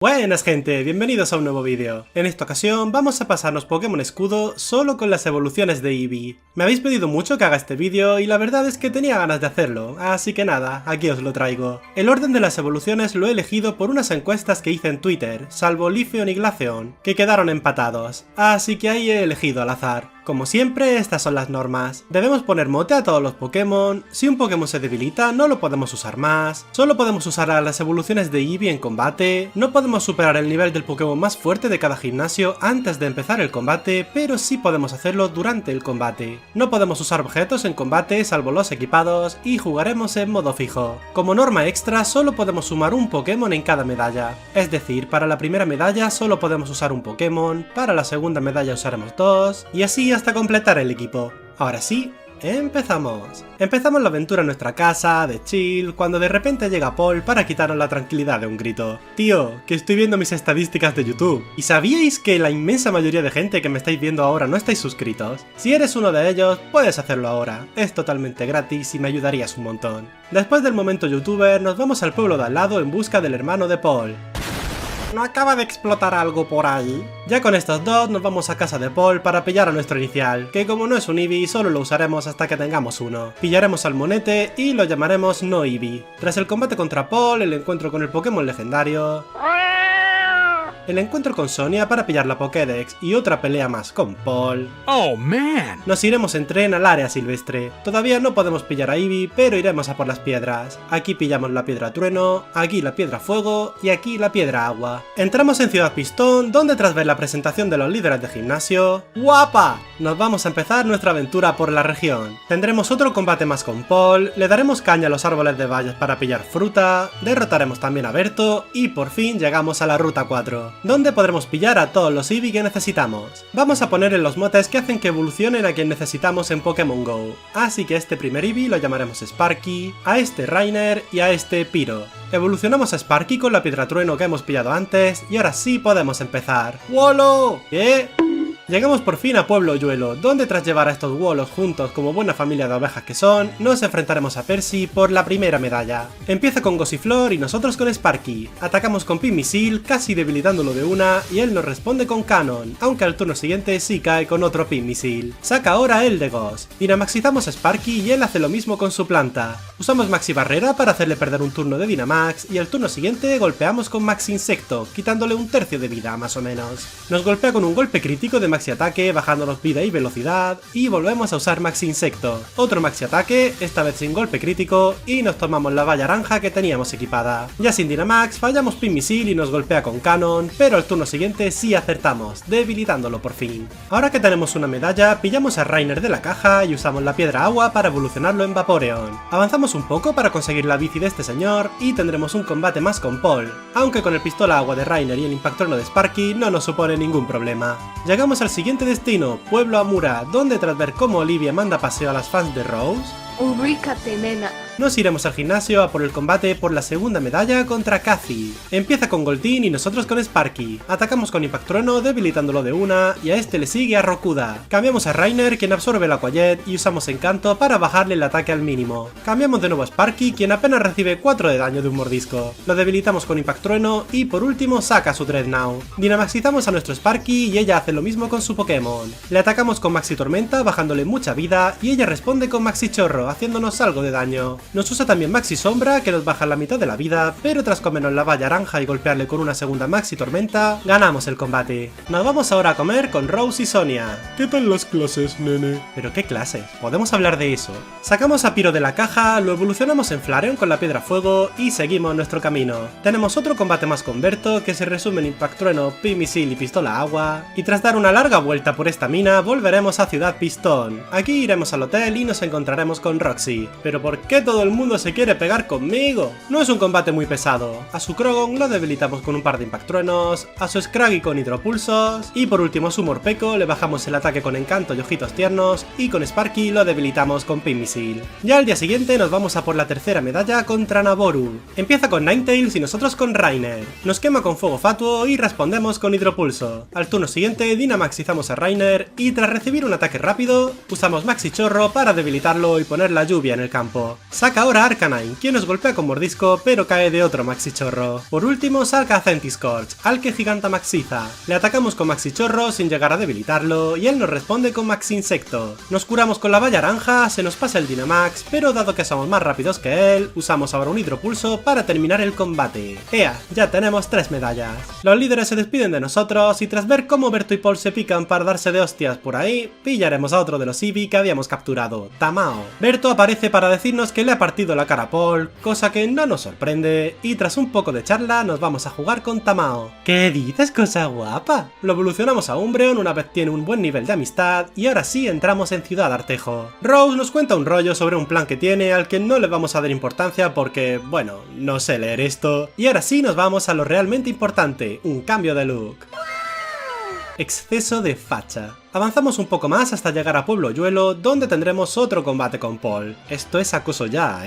Buenas gente, bienvenidos a un nuevo vídeo. En esta ocasión vamos a pasarnos Pokémon Escudo solo con las evoluciones de Eevee. Me habéis pedido mucho que haga este vídeo y la verdad es que tenía ganas de hacerlo, así que nada, aquí os lo traigo. El orden de las evoluciones lo he elegido por unas encuestas que hice en Twitter, salvo Leafeon y Glaceon, que quedaron empatados, así que ahí he elegido al azar. Como siempre, estas son las normas. Debemos poner mote a todos los Pokémon, si un Pokémon se debilita no lo podemos usar más, solo podemos usar a las evoluciones de Eevee en combate, no podemos superar el nivel del Pokémon más fuerte de cada gimnasio antes de empezar el combate, pero sí podemos hacerlo durante el combate. No podemos usar objetos en combate salvo los equipados y jugaremos en modo fijo. Como norma extra solo podemos sumar un Pokémon en cada medalla, es decir, para la primera medalla solo podemos usar un Pokémon, para la segunda medalla usaremos dos, y así hasta completar el equipo. Ahora sí, empezamos. Empezamos la aventura en nuestra casa, de chill, cuando de repente llega Paul para quitarnos la tranquilidad de un grito. Tío, que estoy viendo mis estadísticas de YouTube. ¿Y sabíais que la inmensa mayoría de gente que me estáis viendo ahora no estáis suscritos? Si eres uno de ellos, puedes hacerlo ahora. Es totalmente gratis y me ayudarías un montón. Después del momento youtuber, nos vamos al pueblo de al lado en busca del hermano de Paul. ¿No acaba de explotar algo por ahí? Ya con estos dos nos vamos a casa de Paul para pillar a nuestro inicial, que como no es un Eevee solo lo usaremos hasta que tengamos uno. Pillaremos al monete y lo llamaremos no Eevee. Tras el combate contra Paul, el encuentro con el Pokémon legendario, el encuentro con Sonia para pillar la Pokédex y otra pelea más con Paul. ¡Oh, man! Nos iremos en tren al área silvestre. Todavía no podemos pillar a Eevee, pero iremos a por las piedras. Aquí pillamos la piedra trueno, aquí la piedra fuego y aquí la piedra agua. Entramos en Ciudad Pistón, donde tras ver la presentación de los líderes de gimnasio, ¡guapa!, nos vamos a empezar nuestra aventura por la región. Tendremos otro combate más con Paul, le daremos caña a los árboles de valles para pillar fruta, derrotaremos también a Berto y por fin llegamos a la ruta 4. Donde podremos pillar a todos los Eevee que necesitamos. Vamos a poner en los motes que hacen que evolucionen a quien necesitamos en Pokémon GO, así que este primer Eevee lo llamaremos Sparky, a este Rainer y a este Pyro. Evolucionamos a Sparky con la piedra trueno que hemos pillado antes y ahora sí podemos empezar. ¡Wolo! ¿Qué? Llegamos por fin a Pueblo Hoyuelo, donde tras llevar a estos Wolos juntos como buena familia de ovejas que son, nos enfrentaremos a Percy por la primera medalla. Empieza con Gossiflor y nosotros con Sparky. Atacamos con Pin-Misil, casi debilitándolo de una, y él nos responde con Canon, aunque al turno siguiente sí cae con otro Pin-Misil. Saca ahora el de Ghost. Dynamaxizamos a Sparky y él hace lo mismo con su planta. Usamos Maxi Barrera para hacerle perder un turno de Dynamax y al turno siguiente golpeamos con Maxi Insecto, quitándole un tercio de vida más o menos. Nos golpea con un golpe crítico de Maxi Ataque, bajándonos vida y velocidad, y volvemos a usar Maxi Insecto. Otro Maxi Ataque, esta vez sin golpe crítico, y nos tomamos la valla naranja que teníamos equipada. Ya sin Dynamax, fallamos Pin-Misil y nos golpea con Canon, pero al turno siguiente sí acertamos, debilitándolo por fin. Ahora que tenemos una medalla, pillamos a Rainer de la caja y usamos la piedra agua para evolucionarlo en Vaporeon. Avanzamos un poco para conseguir la bici de este señor, y tendremos un combate más con Paul, aunque con el pistola agua de Rainer y el impactrono de Sparky no nos supone ningún problema. Llegamos al siguiente destino, Pueblo Amura, donde tras ver cómo Olivia manda paseo a las fans de Rose, ubícate, nena. Nos iremos al gimnasio a por el combate por la segunda medalla contra Cathy. Empieza con Golteen y nosotros con Sparky. Atacamos con Impact Trueno debilitándolo de una y a este le sigue a Rokuda. Cambiamos a Rainer quien absorbe la Quiet y usamos Encanto para bajarle el ataque al mínimo. Cambiamos de nuevo a Sparky quien apenas recibe 4 de daño de un mordisco. Lo debilitamos con Impact Trueno y por último saca su Dreadnought. Dynamaxizamos a nuestro Sparky y ella hace lo mismo con su Pokémon. Le atacamos con Maxi Tormenta bajándole mucha vida y ella responde con Maxi Chorro haciéndonos algo de daño. Nos usa también Maxi Sombra, que nos baja la mitad de la vida, pero tras comernos la valla naranja y golpearle con una segunda Maxi Tormenta, ganamos el combate. Nos vamos ahora a comer con Rose y Sonia. ¿Qué tal las clases, nene? ¿Pero qué clases? Podemos hablar de eso. Sacamos a Pyro de la caja, lo evolucionamos en Flareon con la piedra fuego y seguimos nuestro camino. Tenemos otro combate más con Berto, que se resume en Impact Trueno, Pin-Misil y pistola agua, y tras dar una larga vuelta por esta mina, volveremos a Ciudad Pistón. Aquí iremos al hotel y nos encontraremos con Roxy. ¿Pero por qué todo el mundo se quiere pegar conmigo? No es un combate muy pesado. A su Croagón lo debilitamos con un par de Impact Truenos, a su Scraggy con hidropulsos, y por último a su Morpeko le bajamos el ataque con Encanto y Ojitos Tiernos, y con Sparky lo debilitamos con Pin-Misil. Ya al día siguiente nos vamos a por la tercera medalla contra Naboru. Empieza con Ninetales y nosotros con Rainer. Nos quema con Fuego Fatuo y respondemos con Hidropulso. Al turno siguiente Dynamaxizamos a Rainer y tras recibir un ataque rápido, usamos Maxi Chorro para debilitarlo y poner traer la lluvia en el campo. Saca ahora Arcanine, quien nos golpea con mordisco pero cae de otro Maxichorro. Por último saca Centiskorch, al que Gigantamaxiza. Le atacamos con Maxichorro sin llegar a debilitarlo y él nos responde con Maxi Insecto. Nos curamos con la valla naranja, se nos pasa el Dynamax, pero dado que somos más rápidos que él, usamos ahora un Hidropulso para terminar el combate. ¡Ea! Ya tenemos 3 medallas. Los líderes se despiden de nosotros y tras ver cómo Berto y Paul se pican para darse de hostias por ahí, pillaremos a otro de los Eevee que habíamos capturado, Tamao. Berto aparece para decirnos que le ha partido la cara a Paul, cosa que no nos sorprende, y tras un poco de charla nos vamos a jugar con Tamao. ¿Qué dices, cosa guapa? Lo evolucionamos a Umbreon una vez tiene un buen nivel de amistad y ahora sí entramos en Ciudad Artejo. Rose nos cuenta un rollo sobre un plan que tiene al que no le vamos a dar importancia porque, bueno, no sé leer esto. Y ahora sí nos vamos a lo realmente importante, un cambio de look. Exceso de facha. Avanzamos un poco más hasta llegar a Pueblo Hoyuelo, donde tendremos otro combate con Paul. Esto es acoso ya,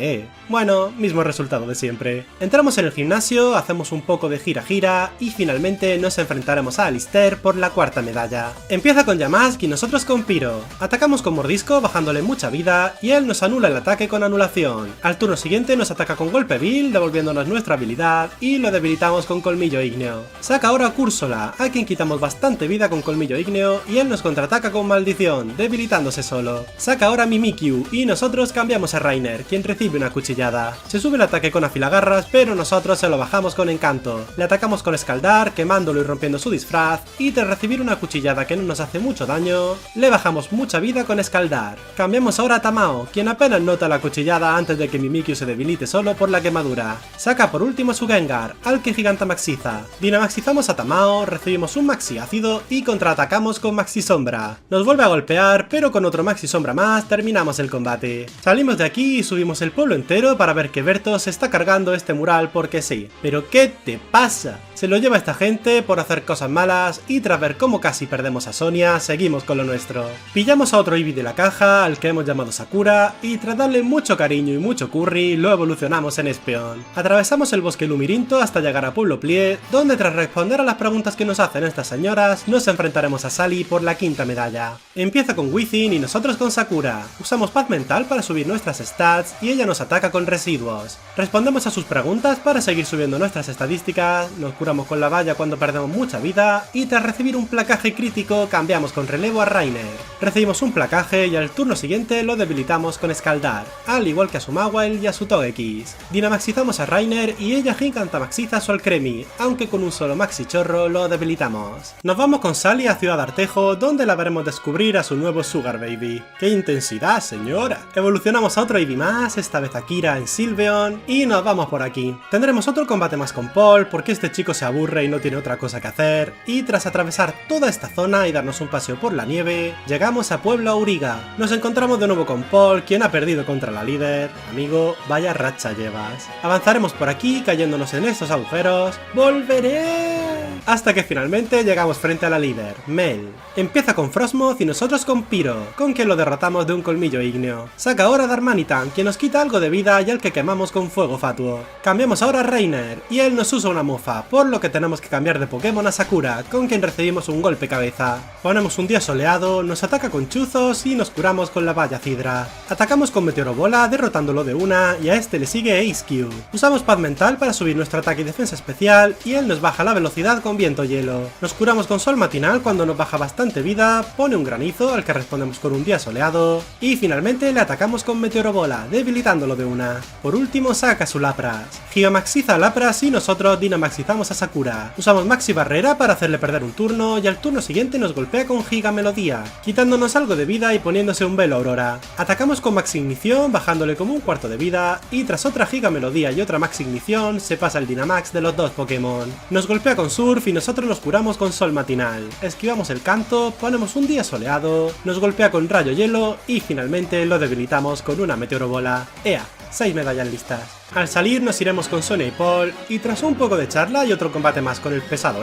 Bueno, mismo resultado de siempre. Entramos en el gimnasio, hacemos un poco de gira-gira y finalmente nos enfrentaremos a Alistair por la 4ª medalla. Empieza con Yamask y nosotros con Pyro. Atacamos con mordisco bajándole mucha vida y él nos anula el ataque con anulación. Al turno siguiente nos ataca con golpe vil, devolviéndonos nuestra habilidad y lo debilitamos con colmillo ígneo. Saca ahora a Cursola, a quien quitamos bastante vida con colmillo ígneo y él nos contraataca con maldición, debilitándose solo. Saca ahora a Mimikyu y nosotros cambiamos a Rainer, quien recibe una cuchillada. Se sube el ataque con afilagarras, pero nosotros se lo bajamos con encanto. Le atacamos con escaldar, quemándolo y rompiendo su disfraz, y tras recibir una cuchillada que no nos hace mucho daño, le bajamos mucha vida con escaldar. Cambiamos ahora a Tamao, quien apenas nota la cuchillada antes de que Mimikyu se debilite solo por la quemadura. Saca por último a su Gengar, al que Gigantamaxiza. Dynamaxizamos a Tamao, recibimos un Maxi Ácido y contraatacamos con Maxi Sombra. Nos vuelve a golpear, pero con otro Maxi Sombra más terminamos el combate. Salimos de aquí y subimos el pueblo entero para ver que Berto se está cargando este mural porque sí. ¿Pero qué te pasa? Se lo lleva esta gente por hacer cosas malas y tras ver cómo casi perdemos a Sonia, seguimos con lo nuestro. Pillamos a otro Eevee de la caja, al que hemos llamado Sakura, y tras darle mucho cariño y mucho curry, lo evolucionamos en Espeon. Atravesamos el bosque Lumirinto hasta llegar a Pueblo Plie, donde tras responder a las preguntas que nos hacen estas señoras, nos enfrentaremos a Sally por la 5ª medalla. Empieza con Within y nosotros con Sakura. Usamos paz mental para subir nuestras stats y ella nos ataca con residuos. Respondemos a sus preguntas para seguir subiendo nuestras estadísticas, nos curamos con la valla cuando perdemos mucha vida y tras recibir un placaje crítico cambiamos con relevo a Rainer. Recibimos un placaje y al turno siguiente lo debilitamos con escaldar, al igual que a su Mawile y a su Togekiss. Dynamaxizamos a Rainer y ella Gigantamaxiza a su Alcremie, aunque con un solo Maxichorro lo debilitamos. Nos vamos con Sally a Ciudad Artejo, donde la veremos descubrir a su nuevo Sugar Baby. ¡Qué intensidad, señora! Evolucionamos a otro Eevee más, esta vez a Kira en Sylveon, y nos vamos por aquí. Tendremos otro combate más con Paul, porque este chico se aburre y no tiene otra cosa que hacer, y tras atravesar toda esta zona y darnos un paseo por la nieve, llegamos a Pueblo Auriga. Nos encontramos de nuevo con Paul, quien ha perdido contra la líder. Amigo, vaya racha llevas. Avanzaremos por aquí, cayéndonos en estos agujeros. ¡Volveré! Hasta que finalmente llegamos frente a la líder, Mel. Empieza con Frostmoth y nosotros con Pyro, con quien lo derrotamos de un colmillo ígneo. Saca ahora a Darmanitan, quien nos quita algo de vida y al que quemamos con fuego fatuo. Cambiamos ahora a Rainer, y él nos usa una mofa, por lo que tenemos que cambiar de Pokémon a Sakura, con quien recibimos un golpe cabeza. Ponemos un día soleado, nos ataca con chuzos y nos curamos con la valla Cidra. Atacamos con Meteoro Bola, derrotándolo de una, y a este le sigue Ace Q. Usamos paz mental para subir nuestro ataque y defensa especial, y él nos baja la velocidad con viento hielo. Nos curamos con sol matinal cuando nos baja bastante vida, pone un granizo al que respondemos con un día soleado, y finalmente le atacamos con Meteoro Bola, debilitándolo de una. Por último saca su Lapras. Gigamaxiza a Lapras y nosotros Dynamaxizamos a Sakura. Usamos Maxi Barrera para hacerle perder un turno y al turno siguiente nos golpea con Giga Melodía, quitándonos algo de vida y poniéndose un velo Aurora. Atacamos con Maxi Ignición bajándole como un cuarto de vida y tras otra Giga Melodía y otra Maxi Ignición se pasa el Dynamax de los dos Pokémon. Nos golpea con Surf y nosotros nos curamos con Sol Matinal. Esquivamos el canto, ponemos un día soleado, nos golpea con Rayo Hielo y finalmente lo debilitamos con una Meteoro Bola. ¡Ea! 6 medallas listas. Al salir nos iremos con Sonia y Paul, y tras un poco de charla y otro combate más con el pesado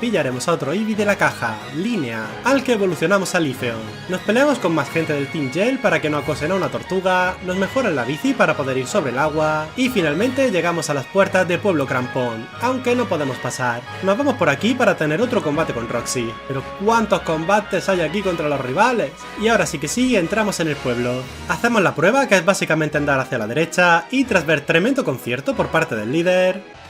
pillaremos a otro Eevee de la caja, Línea, al que evolucionamos a Leafeon. Nos peleamos con más gente del Team Gel para que no acosen a una tortuga, nos mejoran la bici para poder ir sobre el agua, y finalmente llegamos a las puertas de Pueblo Crampón, aunque no podemos pasar. Nos vamos por aquí para tener otro combate con Roxy, pero ¿cuántos combates hay aquí contra los rivales? Y ahora sí que sí, entramos en el pueblo. Hacemos la prueba, que es básicamente andar hacia la derecha, y tras ver tremendo concierto por parte del líder,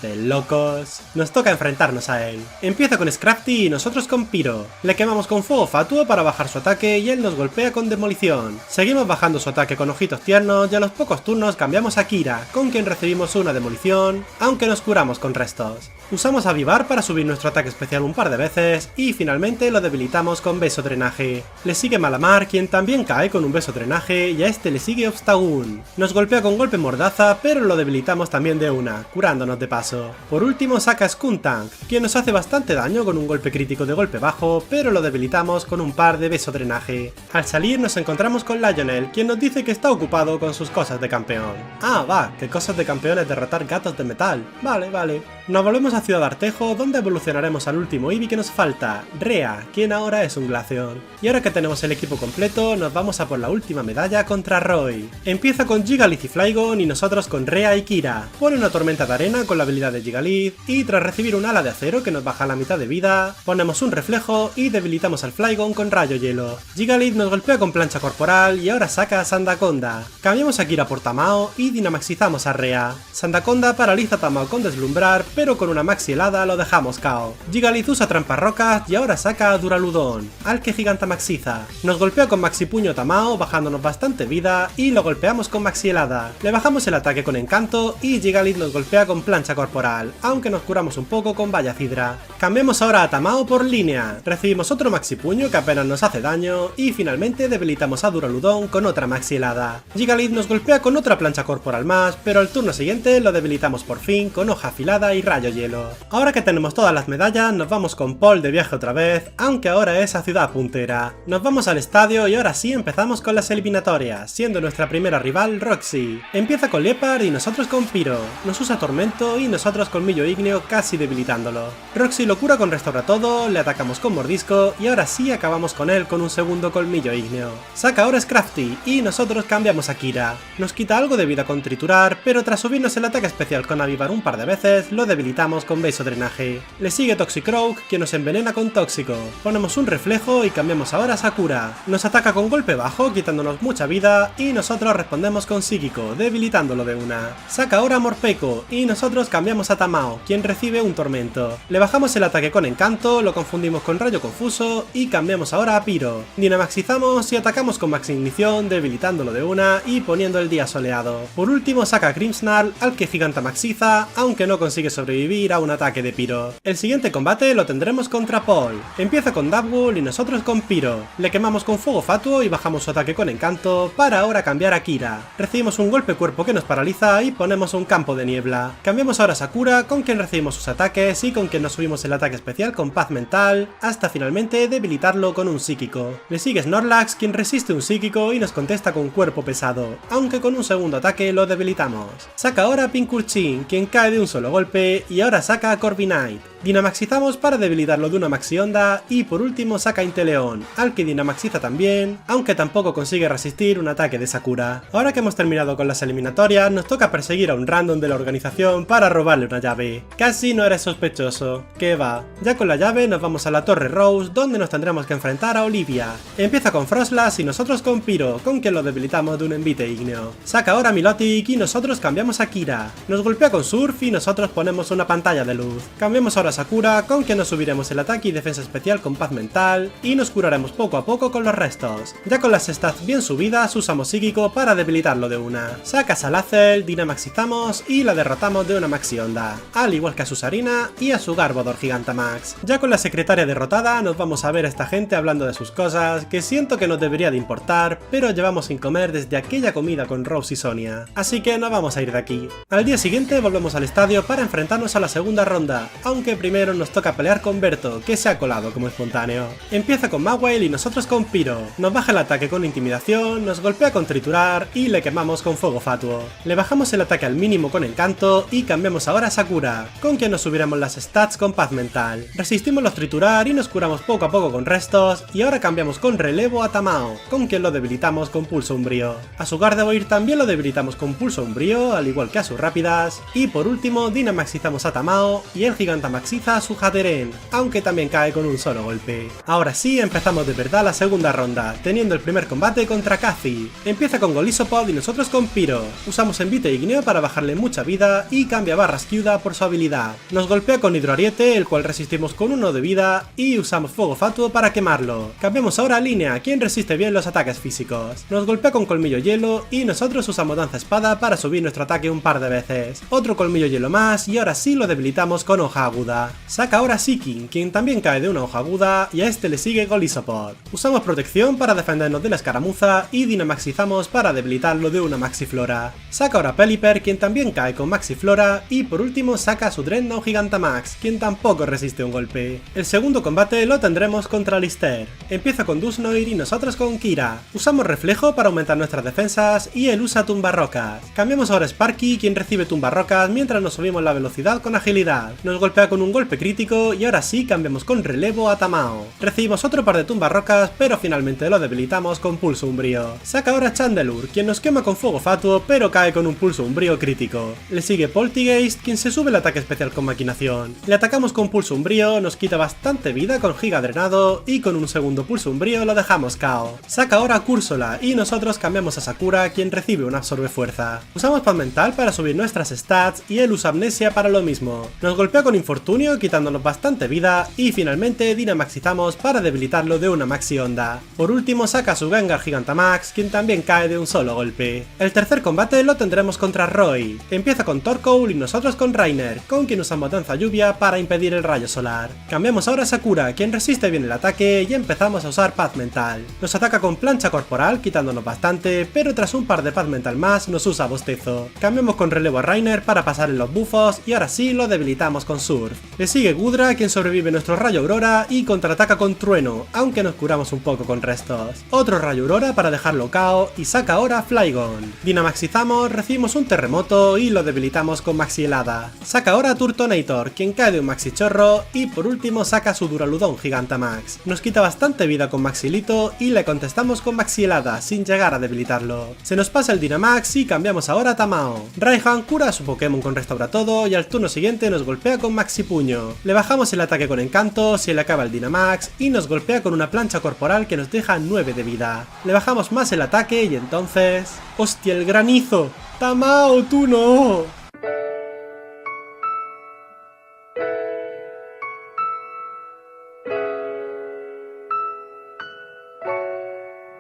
de locos, nos toca enfrentarnos a él. Empieza con Scrafty y nosotros con Pyro. Le quemamos con fuego fatuo para bajar su ataque y él nos golpea con demolición. Seguimos bajando su ataque con ojitos tiernos y a los pocos turnos cambiamos a Kira, con quien recibimos una demolición, aunque nos curamos con restos. Usamos Avivar para subir nuestro ataque especial un par de veces y finalmente lo debilitamos con beso drenaje. Le sigue Malamar, quien también cae con un beso drenaje, y a este le sigue Obstagoon. Nos golpea con golpe mordaza, pero lo debilitamos también de una, curándonos de paso. Por último saca Skuntank, quien nos hace bastante daño con un golpe crítico de golpe bajo, pero lo debilitamos con un par de beso drenaje. Al salir nos encontramos con Lionel, quien nos dice que está ocupado con sus cosas de campeón. Ah, va, que cosas de campeón es derrotar gatos de metal. Vale. Nos volvemos a Ciudad Artejo, donde evolucionaremos al último Eevee que nos falta, Rea, quien ahora es un Glaceon. Y ahora que tenemos el equipo completo, nos vamos a por la última medalla contra Roy. Empieza con Gigalith y Flygon y nosotros con Rea y Kira. Pone una tormenta de arena con la habilidad de Gigalith y tras recibir un ala de acero que nos baja la mitad de vida, ponemos un reflejo y debilitamos al Flygon con rayo hielo. Gigalith nos golpea con plancha corporal y ahora saca a Sandaconda. Cambiamos a Kira por Tamao y dinamaxizamos a Rea. Sandaconda paraliza a Tamao con deslumbrar, pero con una maxi helada lo dejamos KO. Gigalith usa trampas rocas y ahora saca a Duraludon, al que gigantamaxiza. Nos golpea con maxi puño Tamao, bajándonos bastante vida, y lo golpeamos con maxi helada. Le bajamos el ataque con encanto y Gigalith nos golpea con plancha corporal, aunque nos curamos un poco con Valla Cidra. Cambiamos ahora a Tamao por Línea, recibimos otro maxi puño que apenas nos hace daño, y finalmente debilitamos a Duraludon con otra maxi helada. Gigalith nos golpea con otra plancha corporal más, pero al turno siguiente lo debilitamos por fin con hoja afilada y rayo hielo. Ahora que tenemos todas las medallas, nos vamos con Paul de viaje otra vez, aunque ahora es a Ciudad Puntera. Nos vamos al estadio y ahora sí empezamos con las eliminatorias, siendo nuestra primera rival Roxy. Empieza con Leopard y nosotros con Pyro. Nos usa Tormento y nosotros Colmillo Ígneo casi debilitándolo. Roxy lo cura con Restaura Todo, le atacamos con Mordisco y ahora sí acabamos con él con un segundo Colmillo Ígneo. Saca ahora Scrafty y nosotros cambiamos a Kira. Nos quita algo de vida con Triturar, pero tras subirnos el ataque especial con Avivar un par de veces, lo debilitamos con beso drenaje. Le sigue Toxicroak, quien nos envenena con Tóxico. Ponemos un reflejo y cambiamos ahora a Sakura. Nos ataca con golpe bajo, quitándonos mucha vida, y nosotros respondemos con Psíquico, debilitándolo de una. Saca ahora Morpeko, y nosotros cambiamos a Tamao, quien recibe un tormento. Le bajamos el ataque con encanto, lo confundimos con rayo confuso, y cambiamos ahora a Pyro. Dinamaxizamos y atacamos con Max Ignición, debilitándolo de una y poniendo el día soleado. Por último saca a Grimmsnarl, al que gigantamaxiza, aunque no consigue sobrevivir a un ataque de Pyro. El siguiente combate lo tendremos contra Paul. Empieza con Dapwool y nosotros con Pyro. Le quemamos con fuego fatuo y bajamos su ataque con encanto para ahora cambiar a Kira. Recibimos un golpe cuerpo que nos paraliza y ponemos un campo de niebla. Cambiamos ahora a Sakura, con quien recibimos sus ataques y con quien nos subimos el ataque especial con paz mental, hasta finalmente debilitarlo con un psíquico. Le sigue Snorlax, quien resiste un psíquico y nos contesta con cuerpo pesado, aunque con un segundo ataque lo debilitamos. Saca ahora a Pinkurchin, quien cae de un solo golpe, y ahora saca a Corviknight. Dinamaxizamos para debilitarlo de una maxi onda y por último saca a Inteleon, al que dinamaxiza también, aunque tampoco consigue resistir un ataque de Sakura. Ahora que hemos terminado con las eliminatorias, nos toca perseguir a un random de la organización para robarle una llave. Casi no eres sospechoso, que va. Ya con la llave nos vamos a la Torre Rose, donde nos tendremos que enfrentar a Olivia. Empieza con Frostlass y nosotros con Pyro, con quien lo debilitamos de un envite ígneo. Saca ahora Milotic y nosotros cambiamos a Kira. Nos golpea con Surf y nosotros ponemos una pantalla de luz. Cambiamos ahora a Sakura, con quien nos subiremos el ataque y defensa especial con paz mental y nos curaremos poco a poco con los restos. Ya con las stats bien subidas usamos Psíquico para debilitarlo de una. Saca a Salazzle, dinamaxizamos y la derrotamos de una maxi onda, al igual que a su Sarina y a su Garbodor Gigantamax. Ya con la secretaria derrotada nos vamos a ver a esta gente hablando de sus cosas, que siento que nos debería de importar, pero llevamos sin comer desde aquella comida con Rose y Sonia, así que no vamos a ir de aquí. Al día siguiente volvemos al estadio para enfrentarnos a la segunda ronda, aunque que primero nos toca pelear con Berto, que se ha colado como espontáneo. Empieza con Mawile y nosotros con Pyro. Nos baja el ataque con intimidación, nos golpea con triturar y le quemamos con fuego fatuo. Le bajamos el ataque al mínimo con encanto y cambiamos ahora a Sakura, con quien nos subiremos las stats con paz mental. Resistimos los triturar y nos curamos poco a poco con restos, y ahora cambiamos con relevo a Tamao, con quien lo debilitamos con pulso umbrío. A su Gardevoir también lo debilitamos con pulso umbrío, al igual que a sus rápidas, y por último Dynamaxizamos a Tamao y él Gigantamaxiza a su Hatterene, aunque también cae con un solo golpe. Ahora sí empezamos de verdad la segunda ronda, teniendo el primer combate contra Cathy. Empieza con Golisopod y nosotros con Pyro. Usamos Envite Igneo para bajarle mucha vida y cambia Barraskewda por su habilidad. Nos golpea con Hidroariete, el cual resistimos con 1 de vida, y usamos Fuego Fatuo para quemarlo. Cambiamos ahora a Línea, quien resiste bien los ataques físicos. Nos golpea con Colmillo Hielo y nosotros usamos Danza Espada para subir nuestro ataque un par de veces. Otro Colmillo Hielo más y ahora sí lo debilitamos con Hoja Aguda. Saca ahora Seaking, quien también cae de una Hoja Aguda, y a este le sigue Golisopod. Usamos Protección para defendernos de la escaramuza y Dynamaxizamos para debilitarlo de una Maxiflora. Saca ahora Pelipper, quien también cae con Maxiflora, y por último saca su Dreadnought Gigantamax, quien tampoco resiste un golpe. El segundo combate lo tendremos contra Lister. Empieza con Dusknoir y nosotros con Kira. Usamos Reflejo para aumentar nuestras defensas y él usa Tumbarrocas. Cambiamos ahora a Sparky, quien recibe Tumbarrocas mientras nos subimos la velocidad con agilidad. Nos golpea con un golpe crítico y ahora sí cambiamos con relevo a Tamao. Recibimos otro par de Tumbarrocas, pero finalmente lo debilitamos con pulso umbrío. Saca ahora Chandelure, quien nos quema con fuego fatuo pero cae con un pulso umbrío crítico. Le sigue Poltergeist, quien se sube el ataque especial con maquinación. Le atacamos con pulso umbrío, nos quita bastante vida con Giga Drenado y con un segundo pulso umbrío lo dejamos KO. Saca ahora Cursola y nosotros cambiamos a Sakura, quien recibe un absorbe fuerza. Usamos paz mental para subir nuestras stats y él usa amnesia para lo mismo. Nos golpea con infortunio quitándonos bastante vida y finalmente Dynamaxizamos para debilitarlo de una maxi onda. Por último saca su Gengar Gigantamax, quien también cae de un solo golpe. El tercer combate lo tendremos contra Roy. Empieza con Torkoal y nosotros con Rainer, con quien usamos Danza Lluvia para impedir el rayo solar. Cambiamos ahora a Sakura, quien resiste bien el ataque, y empezamos a usar paz mental. Nos ataca con plancha corporal quitándonos bastante, pero tras un par de paz mental más nos usa bostezo. Cambiamos con relevo a Rainer para pasar en los bufos y ahora sí lo debilitamos con Surf. Le sigue Gudra, quien sobrevive nuestro rayo aurora y contraataca con trueno, aunque nos curamos un poco con restos. Otro rayo aurora para dejarlo KO y saca ahora Flygon. Dynamaxizamos, recibimos un terremoto y lo debilitamos con maxi helada. Saca ahora Turtonator, quien cae de un maxi chorro, y por último saca su Duraludon Gigantamax. Nos quita bastante vida con Maxilito y le contestamos con maxi helada sin llegar a debilitarlo. Se nos pasa el Dynamax y cambiamos ahora a Tamao. Raihan cura a su Pokémon con Restaura Todo y al turno siguiente nos golpea con Maxi Puño. Le bajamos el ataque con Encanto, se le acaba el Dynamax y nos golpea con una plancha corporal que nos deja 9 de vida. Le bajamos más el ataque y entonces... ¡Hostia, el granizo! ¡Tamao, tú no!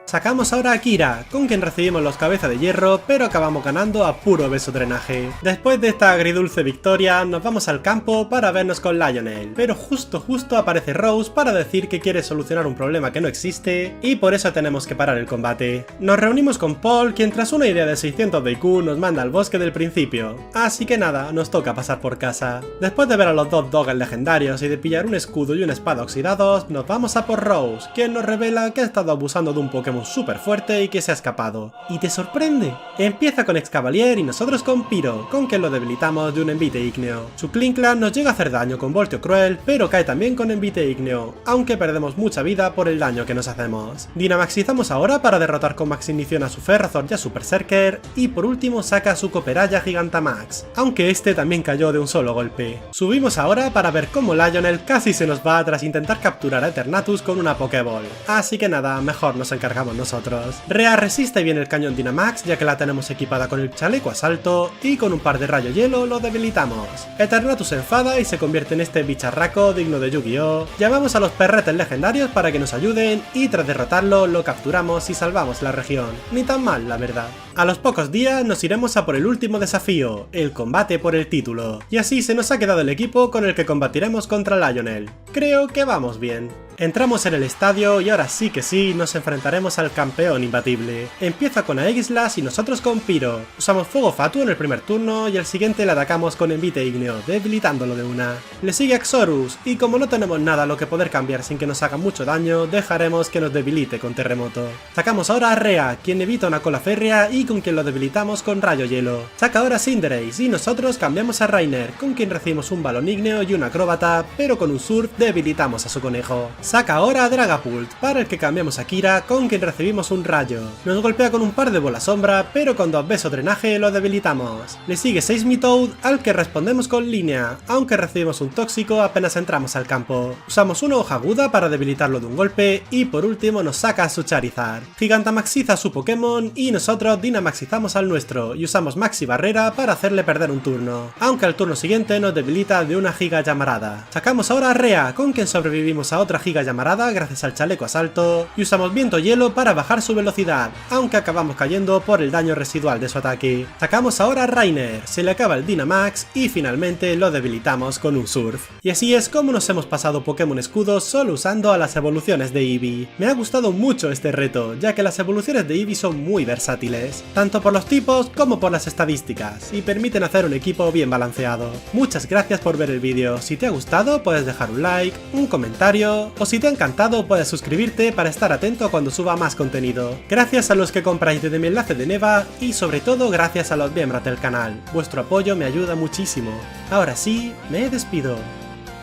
Sacamos ahora a Kira, con quien recibimos los cabezas de hierro, pero acabamos ganando a puro beso drenaje. Después de esta agridulce victoria, nos vamos al campo para vernos con Lionel, pero justo aparece Rose para decir que quiere solucionar un problema que no existe, y por eso tenemos que parar el combate. Nos reunimos con Paul, quien tras una idea de 600 de IQ nos manda al bosque del principio, así que nada, nos toca pasar por casa. Después de ver a los dos Doggers legendarios y de pillar un escudo y una espada oxidados, nos vamos a por Rose, quien nos revela que ha estado abusando de un Pokémon súper fuerte y que se ha escapado. ¿Y te sorprende? Empieza con Excavalier y nosotros con Pyro, con quien lo debilitamos de un Envite Ígneo. Su Klinklang nos llega a hacer daño con Volteo Cruel, pero cae también con Envite Ígneo, aunque perdemos mucha vida por el daño que nos hacemos. Dynamaxizamos ahora para derrotar con Maxinición a su Ferrothorn y a su Berserker, y por último saca su Copperajah Gigantamax, aunque este también cayó de un solo golpe. Subimos ahora para ver cómo Lionel casi se nos va tras intentar capturar a Eternatus con una Pokéball. Así que nada, mejor nos encargamos nosotros. Rhea resiste bien el cañón Dynamax, ya que la tenemos equipada con el chaleco asalto, y con un par de rayo hielo lo debilitamos. Eternatus se enfada y se convierte en este bicharraco digno de Yu-Gi-Oh! Llamamos a los perretes legendarios para que nos ayuden, y tras derrotarlo lo capturamos y salvamos la región. Ni tan mal, la verdad. A los pocos días nos iremos a por el último desafío, el combate por el título. Y así se nos ha quedado el equipo con el que combatiremos contra Lionel. Creo que vamos bien. Entramos en el estadio y ahora sí que sí, nos enfrentaremos al campeón imbatible. Empieza con Aegislas y nosotros con Pyro. Usamos Fuego Fatuo en el primer turno y el siguiente le atacamos con Envite Ígneo, debilitándolo de una. Le sigue Axorus, y como no tenemos nada a lo que poder cambiar sin que nos haga mucho daño, dejaremos que nos debilite con Terremoto. Sacamos ahora a Rea, quien evita una cola férrea y con quien lo debilitamos con Rayo Hielo. Saca ahora a Cinderace y nosotros cambiamos a Rainer, con quien recibimos un balón ígneo y un acróbata, pero con un surf debilitamos a su conejo. Saca ahora a Dragapult, para el que cambiamos a Kira, con quien recibimos un rayo. Nos golpea con un par de bolas sombra, pero con 2 besos drenaje lo debilitamos. Le sigue Seismitoad, al que respondemos con línea, aunque recibimos un tóxico apenas entramos al campo. Usamos una hoja aguda para debilitarlo de un golpe, y por último nos saca a su Charizard. Gigantamaxiza a su Pokémon y nosotros Dynamaxizamos al nuestro, y usamos Maxi Barrera para hacerle perder un turno, aunque al turno siguiente nos debilita de una Giga Llamarada. Sacamos ahora a Rea, con quien sobrevivimos a otra Giga Llamarada gracias al chaleco asalto, y usamos Viento Hielo para bajar su velocidad, aunque acabamos cayendo por el daño residual de su ataque. Sacamos ahora a Rainer, se le acaba el Dynamax y finalmente lo debilitamos con un Surf. Y así es como nos hemos pasado Pokémon Escudo solo usando a las evoluciones de Eevee. Me ha gustado mucho este reto, ya que las evoluciones de Eevee son muy versátiles, tanto por los tipos como por las estadísticas, y permiten hacer un equipo bien balanceado. Muchas gracias por ver el vídeo. Si te ha gustado puedes dejar un like, un comentario, o si te ha encantado puedes suscribirte para estar atento cuando suba más contenido. Gracias a los que compráis desde mi enlace de Neva y sobre todo gracias a los miembros del canal. Vuestro apoyo me ayuda muchísimo. Ahora sí, me despido.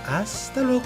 Hasta luego.